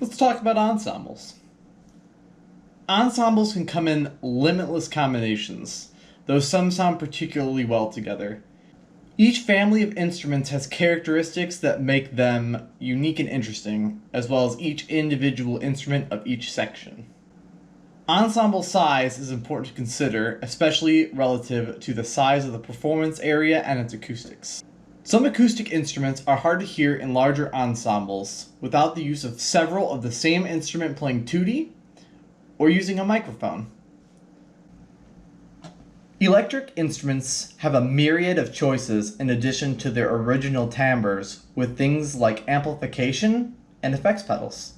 Let's talk about ensembles. Ensembles can come in limitless combinations, though some sound particularly well together. Each family of instruments has characteristics that make them unique and interesting, as well as each individual instrument of each section. Ensemble size is important to consider, especially relative to the size of the performance area and its acoustics. Some acoustic instruments are hard to hear in larger ensembles without the use of several of the same instrument playing tutti or using a microphone. Electric instruments have a myriad of choices in addition to their original timbres with things like amplification and effects pedals.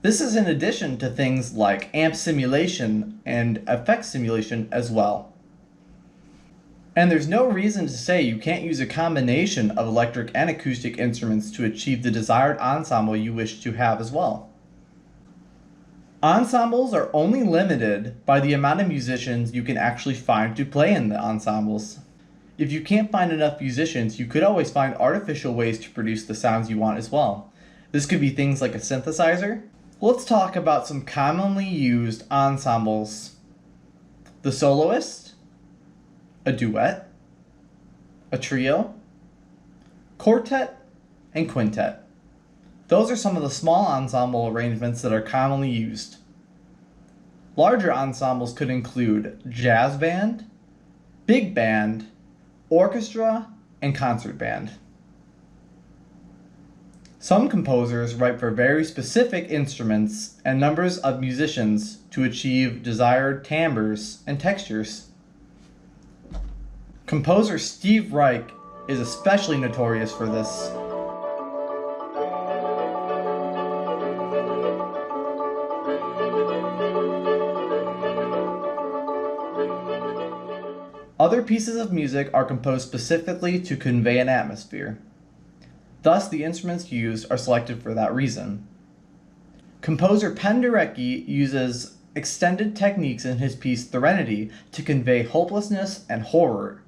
This is in addition to things like amp simulation and effects simulation as well. And there's no reason to say you can't use a combination of electric and acoustic instruments to achieve the desired ensemble you wish to have as well. Ensembles are only limited by the amount of musicians you can actually find to play in the ensembles. If you can't find enough musicians, you could always find artificial ways to produce the sounds you want as well. This could be things like a synthesizer. Let's talk about some commonly used ensembles: the soloist, a duet, a trio, quartet, and quintet. Those are some of the small ensemble arrangements that are commonly used. Larger ensembles could include jazz band, big band, orchestra, and concert band. Some composers write for very specific instruments and numbers of musicians to achieve desired timbres and textures. Composer Steve Reich is especially notorious for this. Other pieces of music are composed specifically to convey an atmosphere. Thus, the instruments used are selected for that reason. Composer Penderecki uses extended techniques in his piece Threnody to convey hopelessness and horror.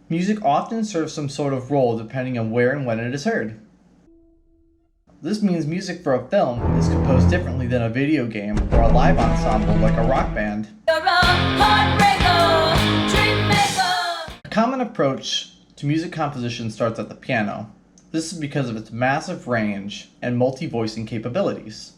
Music often serves some sort of role depending on where and when it is heard. This means music for a film is composed differently than a video game or a live ensemble like a rock band. You're a heartbreaker, dream maker. A common approach to music composition starts at the piano. This is because of its massive range and multi-voicing capabilities.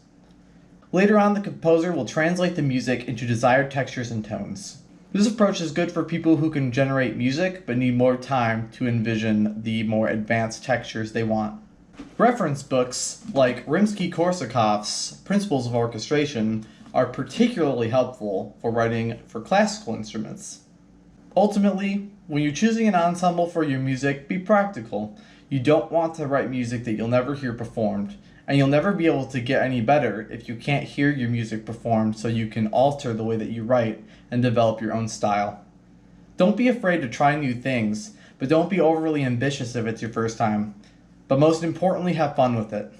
Later on, the composer will translate the music into desired textures and tones. This approach is good for people who can generate music but need more time to envision the more advanced textures they want. Reference books like Rimsky-Korsakov's Principles of Orchestration are particularly helpful for writing for classical instruments. Ultimately, when you're choosing an ensemble for your music, be practical. You don't want to write music that you'll never hear performed, and you'll never be able to get any better if you can't hear your music performed, so you can alter the way that you write and develop your own style. Don't be afraid to try new things, but don't be overly ambitious if it's your first time. But most importantly, have fun with it.